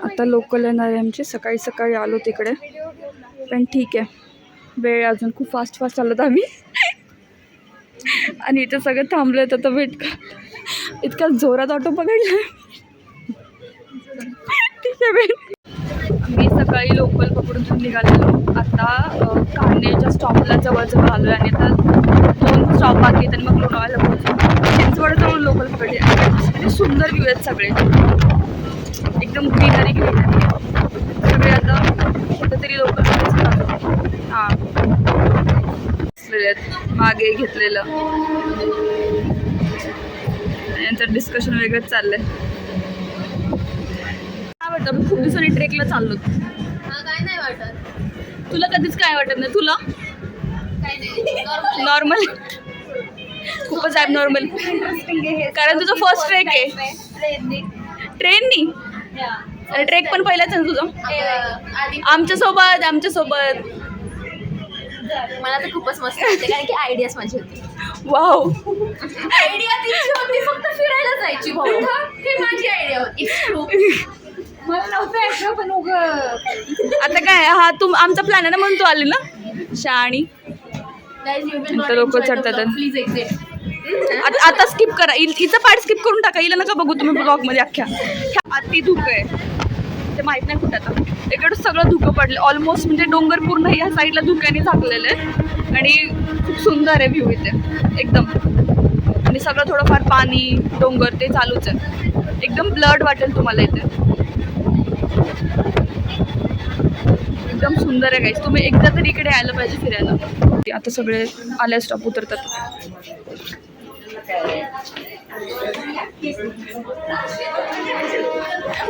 आता लोकल येणार आहे आमची. सकाळी सकाळी आलो तिकडे, पण ठीक आहे, वेळ अजून खूप फास्ट फास्ट आलो आम्ही. आणि इथे सगळं थांबलं आहे. तर वेट का इतका जोरात ऑटो पकडला. ठीक आहे वेट. मी सकाळी लोकल पकडून निघालेलो. आता कान्हेच्या स्टॉपला जवळजवळ आलो आहे आणि आता 2 स्टॉप बाकी आहेत आणि मग लोणावळ्याला पोहोचलो. चिंचवडजवळ लोकल पकडली. किती सुंदर व्ह्यू आहेत सगळे, एकदम ग्रीनरी ग्रीनरी सगळे. आता कुठेतरी लोकल हां मागे घेतलेलं यांचं डिस्कशन वेगळंच चाललंय. काय वाटतं? मी खूप दिवसांनी ट्रेकला चाललो. काय नाही वाटत तुला कधीच काय वाटत नाही? तुला नॉर्मल? खूपच ॲब नॉर्मल, कारण तुझं फर्स्ट ट्रेक आहे. ट्रेननी? अरे ट्रेक पण पहिलाच आहे तुझं. आमच्यासोबत मला तर खूपच मस्त वाटते, कारण की आयडियाच माझी होती. वाव, आयडिया तिची होती, फक्त फिरायला जायची. हे माझी आयडिया होती. मला नव्हतं पण आता काय हा आमचा प्लॅन आहे ना, म्हणून तू आली ना. शाणी लोक चढतात. Please exit. आता स्किप करा, हिचं पार्ट स्किप करून टाका. हिला नका बघू तुम्ही ब्लॉगमध्ये. अख्ख्या अति धुकं आहे, ते माहीत नाही कुठं. आता इकडं सगळं धुकं पडलं ऑलमोस्ट, म्हणजे डोंगर पूर्ण या साईडला धुक्याने झाकलेलं आहे. आणि खूप सुंदर आहे व्ह्यू इथे एकदम. आणि सगळं थोडंफार पाणी डोंगर ते चालूच आहे. एकदम ब्लड वाटेल तुम्हाला इथे, एकदम सुंदर आहे गाईस. तुम्ही एकदा तरी इकडे यायला पाहिजे फिरायला. आता सगळे आल्या स्टॉप उतरतात.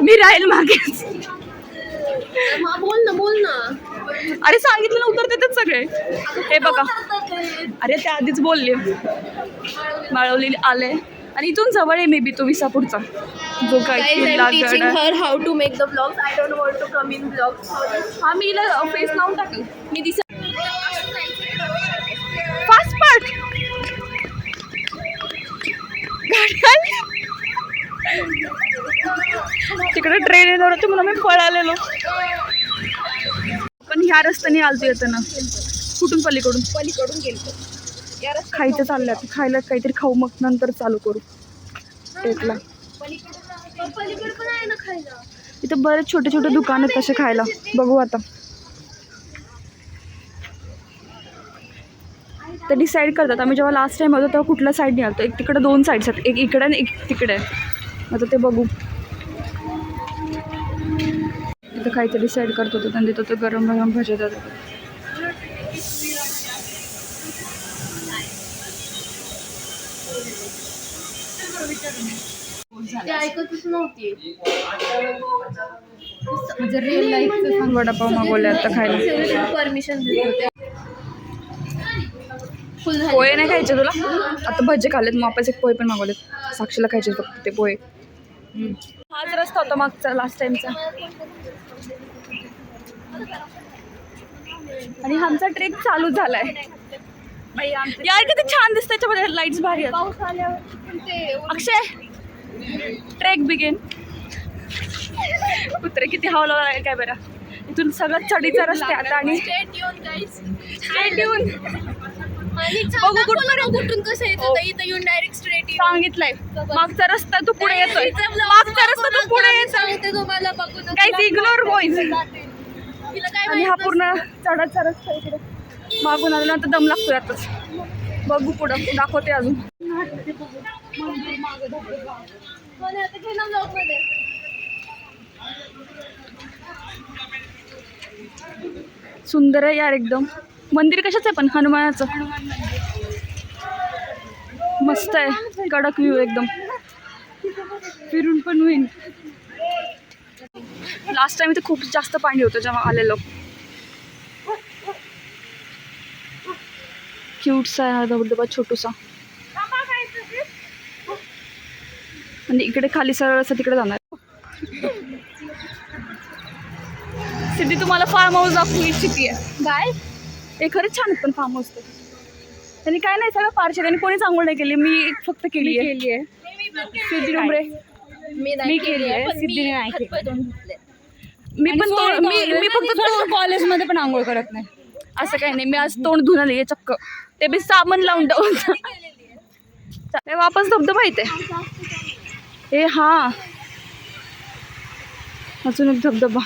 मी राहील मागेच. बोल ना. अरे सांगितलं ना, उतरतात सगळे. हे बघा, अरे त्या आधीच बोलले. माळवली आले आणि इथून जवळ आहे मे बी तो विसापूरचा जो काय how to make the blogs. I don't want to come in blogs. हा मी हिला फेस लावून टाकेल. मी दिसत फास्ट पार्ट तिकडे ट्रेन येणार होती म्हणून मी पळालेलो. पण ह्या रस्त्याने आलतो येताना. कुठून? पलीकडून गेलो. खायचं चाललं आता, खायला काहीतरी खाऊ, मग नंतर चालू करू ट्रेकला. इथं बरेच छोटे छोटे दुकान आहेत तसे खायला. बघू आता ते डिसाईड करतात. आम्ही जेव्हा लास्ट टाइम होतो तेव्हा कुठल्या साईडने आलतो. एक तिकडे 2 साईड्स आहेत, एक इकडे आणि एक तिकडे आहे. आता ते बघू. इथं खायचं डिसाईड करत होतो आणि तिथं तर गरम गरम भजे देतात. ते ऐकतच नव्हती. म्हणजे रिअल लाईफचं वडापाव मागवले आता खायला. परमिशन देत पोहे नाही खायचे तुला? आता भजे खाल्लेत, मग वापस एक पोहे पण मागवलेत. साक्षीला खायचे फक्त ते पोहे. हाच रस्ता होता मागचा लास्ट टाइमचा. आणि आमचा ट्रेक चालू झालाय. यार किती छान दिसत त्याच्यामध्ये, लाईट्स भारी आहेत. अक्षय, ट्रेक बिगिन. कुत्रे किती हवा लावला काय बरं. इथून सगळं चढीचा रस्ता आता. आणि स्ट्रेट येऊन बघू कुठून कसं येतं. इथं येऊन डायरेक्ट स्ट्रेट सांगितलंय. मागचा रस्ता तू पुढे येतोय, मागचा रस्ता तू पुढे येतोय. तुम्हाला बघून काहीच इग्नोर बॉईज. तिला काय आणि हा पूर्ण चढाचा रस्ता इकडे. मागून आलो ना तर दम लागतोय आताच. बघू पुढं दाखवते अजून. सुंदर आहे यार एकदम. मंदिर कशाचं आहे पण? हनुमानाचं. मस्त आहे, कडक व्ह्यू एकदम. फिरून पण होईल. लास्ट टाइम इथे खूप जास्त पाणी होतं जेव्हा आलेलो. क्यूटसा आहे हा धबधबा, छोटूसा. आणि इकडे खाली सरळ असं तिकडे जाणार. सिद्धी तुम्हाला फार्म हाऊस दाखवू इच्छिते. काय? ते खरंच छान आहेत पण फार्म हाऊस. त्यांनी काय नाही सगळं पार्शल, त्यांनी कोणीच आंघोळ नाही केली, मी फक्त केली आहे. सिद्धी डोंबरे मी केली आहे, सिद्धीने नाही केली. मी पण मी फक्त कॉलेजमध्ये पण आंघोळ करत नाही. असं काही नाही, मी आज तोंड धुवून आली चक्क, ते बी साबण लावून वापस धबधबा इथे. ए हा अजून एक धबधबा.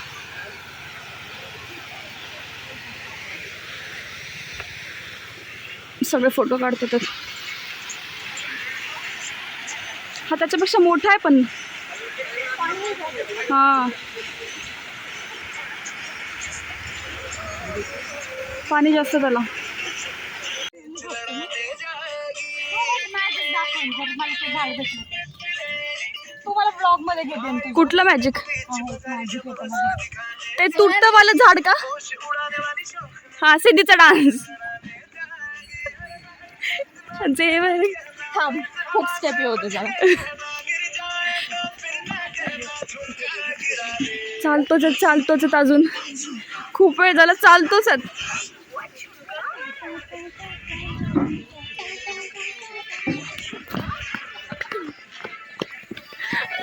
सगळे फोटो काढतात. हा त्याच्यापेक्षा मोठा आहे पण. हा पाणी जास्त त्याला. तुम्हाला ब्लॉग मध्ये घेते. कुठलं मॅजिक? ते तुटतं वालं झाड का? हा सिद्धीचा डान्स. जे थांब, खूप स्टेप होते जरा. चालतोच अजून खूप वेळ झाला, चालतोच.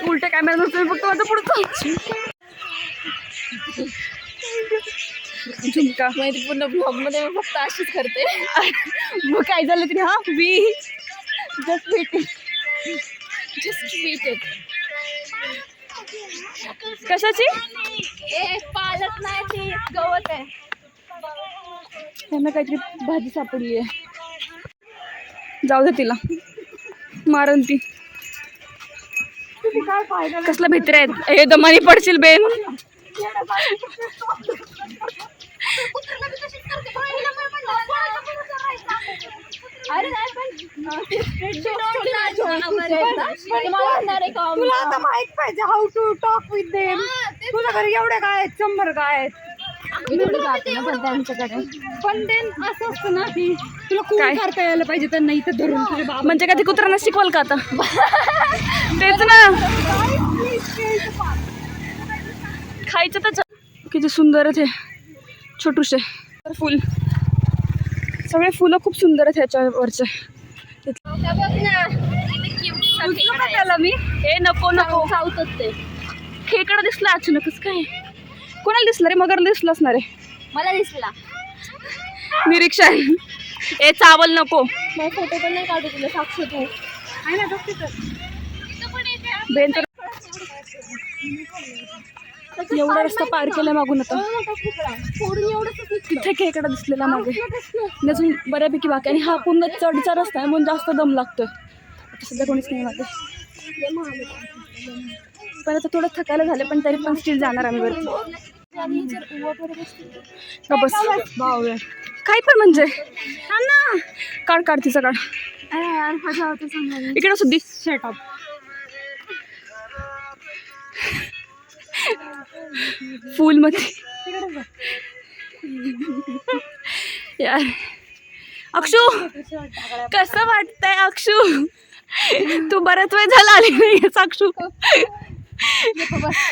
उलट्या कॅमेरा नसतो फक्त माझं पुढचं झुमका. माहिती पूर्ण ब्लॉग मध्ये मी फक्त अशीच करते. मग काय झालं तरी हा वी जस्ट वेटेड. कशाची? पालक नाही, ती गवत आहे. त्यांना काहीतरी भाजी सापडली आहे, जाऊ दे तिला, मारण ती. कसला भित्र आहेत हे, दमानी पडशील बेन. अरे नाही पण तुला आता माहित पाहिजे how to talk with them. तुझ्या घरी एवढे काय आहेत, 100 काय आहेत. जाते ना पण त्यांच्याकडे, पण ते असं असतं ना की तुला काय करता यायला पाहिजे त्यांना इथं धरून. तुझे बाबा म्हणजे का ते कुत्र्यांना शिकवाल का आता? तेच ना, खायचं त्याच. किती सुंदर आहे ते छोटूशे फुल. सगळे फुलं खूप सुंदर आहेत ह्याच्यावरचे. त्याला मी हे नको साऊथच ते खेकडा दिसला अचानकच. काय कोणाला दिसलं रे? मगर दिसलं असणार आहे. मला दिसला. निरीक्षा आहे. ए चावल नको. नाही फोटो पण नाही काढू तुला, साक्ष तू आहे ना. बेन तर एवढा रस्ता पार केला मागून आता. तिथे खेकडा दिसलेला मागे, अजून बऱ्यापैकी बाकी. आणि हा पूर्ण चढचा रस्ता आहे म्हणून जास्त दम लागतोय. आता सध्या कोणीच नाही मागे, पण आता थोडं थकायला झालं, पण तरी पण स्टील जाणार आम्ही वरती. बस काय पण म्हणजे काढ तिचं काढ. इकडे सुद्धी शटअप. फुल मध्ये यार. अक्षू कसं वाटतंय? अक्षू तू बऱ्याच वेळ झाला आली नाहीयेस. अक्षू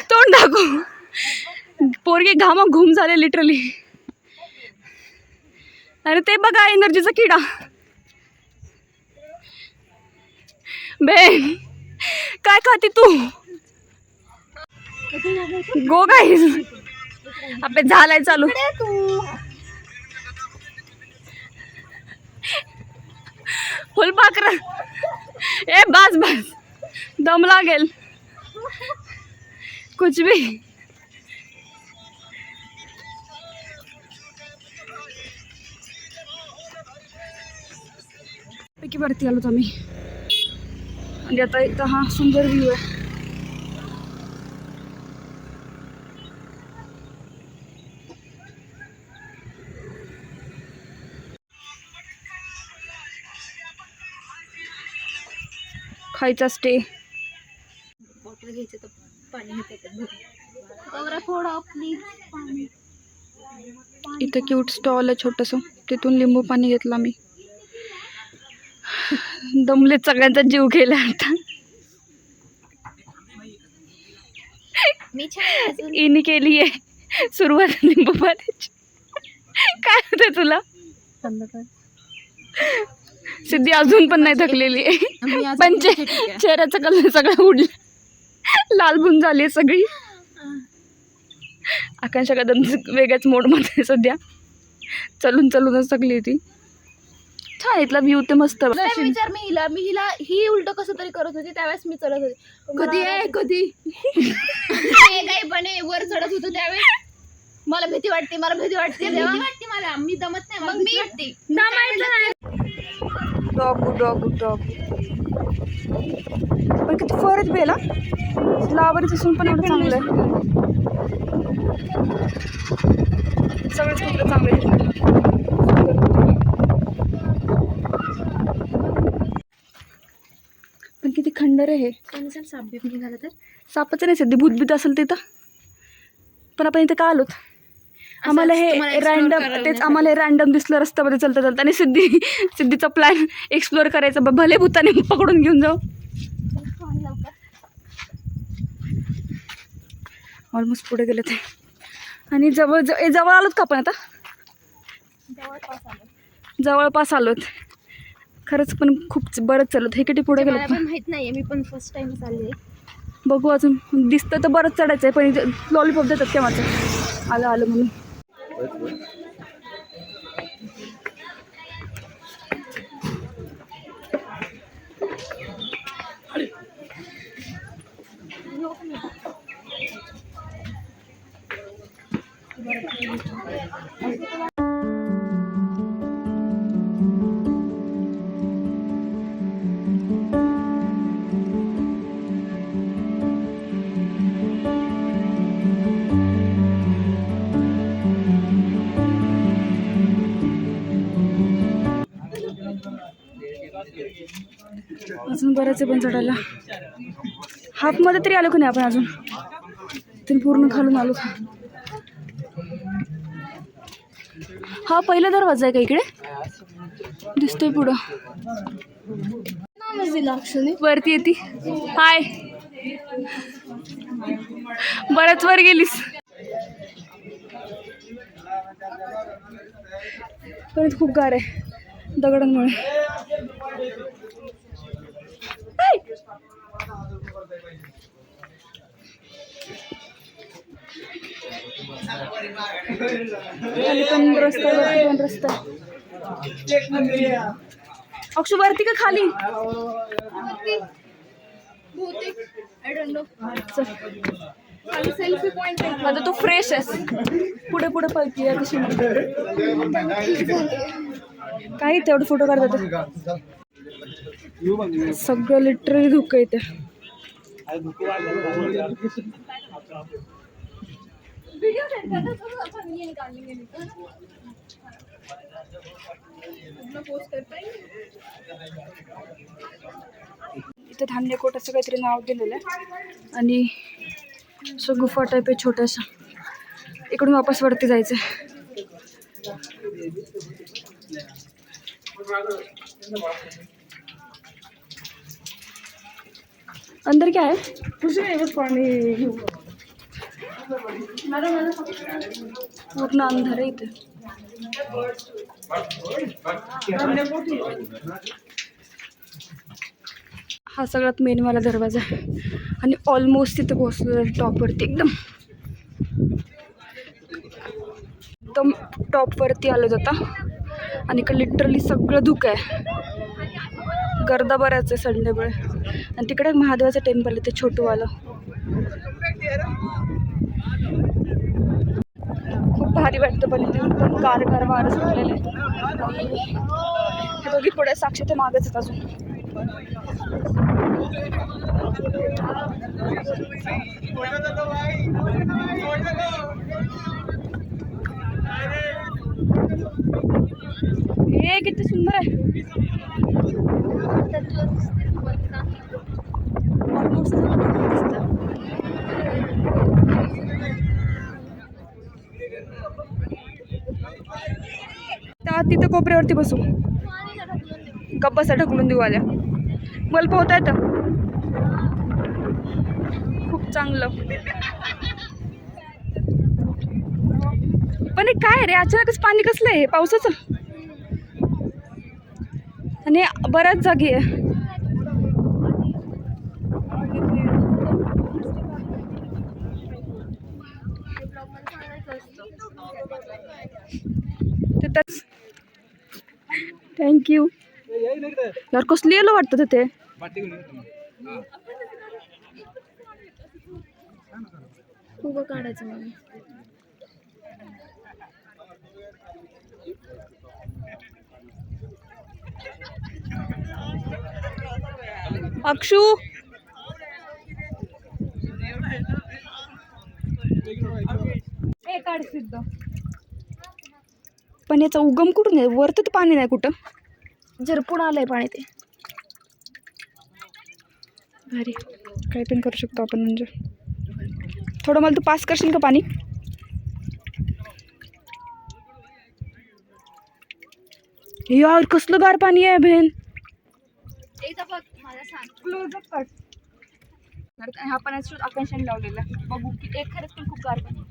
तोंड दाखव. पोरगी घामा घुम झाले लिटरली. अरे ते बघा एनर्जीचा किडा. बेन काय खाती तू? गो गाईज अबे झालाय चालू. फुलपाखर. ए बस दम लागेल. कुछ भी. पैकी वरती आलो आम्ही आणि आता इथं हा सुंदर व्ह्यू आहे. खायचा स्टे. बॉटल घ्यायचं तर पाणी घेते थोडं प्लीज पाणी. इथं क्यूट स्टॉल आहे छोटंसं, तिथून लिंबू पाणी घेतलं मी. दमलेत, सगळ्यांचा जीव गेला आता. मी छान इनी केली आहे सुरुवात लिंबू पाण्याची. काय होतं तुला? सिद्धी अजून पण नाही थकलेली आहे पण चेहऱ्याचा कलर सगळा उडला, लालबुन झाली आहे सगळी. आकांक्षा कदम वेगळ्याच मोडमध्ये सध्या, चलून चलूनच थकली होती. छान इथला व्ह्यू ते मस्त. विचार मी हिला ही उलट कसं तरी करत होती त्यावेळेस मी चढत होते. कधी काही बने वर चढत होतो त्यावेळेस मला भीती वाटते मला मी दमत नाही मग मी डॉग पण किती फरच बेला लावरच असून पण एवढं चांगलं आहे. सगळेच कुठलं चांगले आहेत. पण किती खंडर आहे. साप बीप निघाला तर सापाचं नाही सध्या भूतभीत असेल तिथं, पण आपण इथे का आलोत. आम्हाला हे रॅन्डम तेच आम्हाला हे रॅन्डम दिसलं रस्त्यामध्ये चलता चलता आणि सिद्धीचा प्लॅन एक्सप्लोअर करायचा. भले भूताने पकडून घेऊन जाऊ. ऑलमोस्ट पुढे गेले ते आणि जवळ आलोत का आपण आता. जवळपास आलोत खरंच, पण खूप बरंच चालत. हे किती पुढे गेलं माहित नाही, मी पण फर्स्ट टाइम चालले. बघू अजून दिसतं तर बरंच चढायचं आहे, पण इथे लॉलीपॉप देतात ते माझं आलं म्हणून. अजून बरंच आहे पण चढायला. हाफमध्ये तरी आलो का नाही आपण अजून, तरी पूर्ण खालून आलो. हा पहिला दरवाजा आहे का इकडे दिसतोय पुढं. वरती येते. हाय, बऱ्याच वर गेलीस पण खूप गार आहे दगडांमुळे. पण रस्ता अक्षु वरती का खाली. सेल्फी पॉइंट आता तू फ्रेश आहेस, पुढे पुढे पळतीये कशी काही तेवढं फोटो काढतात. सगळं लिटरली धुकं येते. इथं धान्य कोटाचं काहीतरी नाव दिलेलं आहे आणि असं गुफा टाईप आहे छोटासा. इकडून वापस वरती जायचं. अंदर क्या है? कुछ नहीं, बस पानी पूर्ण अंधार आहे इथे. हा सगळ्यात मेनवाला दरवाजा आहे आणि ऑलमोस्ट तिथे पोहोचलो टॉपवरती. एकदम टॉपवरती आलो जाता आणि इकडे लिटरली सगळं धुकं आहे. गर्दा बऱ्याच आहे संडेमुळे. आणि तिकडे एक महादेवाचं टेम्पल आहे ते छोटूवालं. खूप भारी वाटतं पण इथे एकदम गार वारं सुटलेलं आहे. हे दोघी पुढे साक्षी ते मागच आहेत अजून. हे किती सुंदर आहे. तिथं कोपऱ्यावरती बसू, गप्पासा ढकलून देऊ आल्या. मला पोहता येतं खूप चांगलं. पण हे काय रे अचानकच पाणी कसलं आहे पावसाचं. आणि बऱ्याच जागी आहे. तिथंच थँक्यू. यार कसली येलो वाटतं तिथे. उभं काढायचं मला. अक्षू हे काढ सिद्ध. पण याचा उगम कुठून आहे? वर तर पाणी नाही कुठं. झरपून आलंय पाणी ते. भारी काही पण करू शकतो आपण. म्हणजे थोडं मला तू पास करशील का पाणी? यार कसलं गार पाणी आहे बहीण. क्लोजअप काढ. हा पाण्याचा शोध आकांक्षाने लावलेला. बघू की एक खरंच पण खूप गार पाणी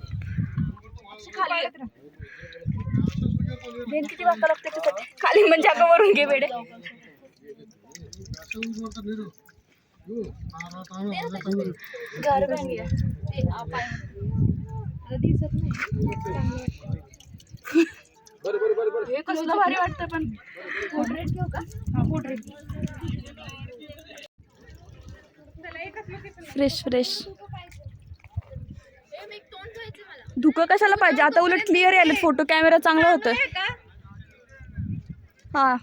खाली आहे. बहीण किती वाजता लागते त्याच्यासाठी? खाली म्हणजे अगं वरून घे बेडे. गार पाणी आहे. दिसत नाही. हे कसलं भारी वाटतं. पण पोर्ट्रेट घेऊ का? हा पोर्ट्रेट. Fresh fresh. धुकं कशाला पाहिजे? आता उलट क्लिअर आले फोटो. कॅमेरा चांगला होता. हा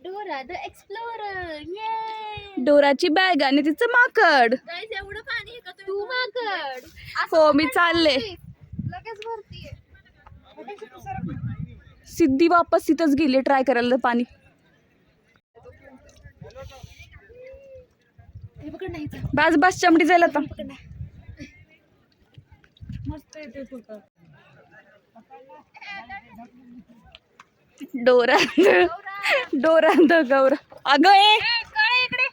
डोरा द एक्सप्लोरर. ये डोराची बॅग आणि तिचं माकड. गाइस एवढं पाणी आहे का? तू माकड. हो मी चालले. लगेच भरतीये. सिद्धी वापस तिथंच गेली ट्राय करायला पाणी. हे पकड नाही. बस बस चमडी जायला आता. मस्त येते फोटो. डोरा डोरा द गौरा. अगं ए इकडे.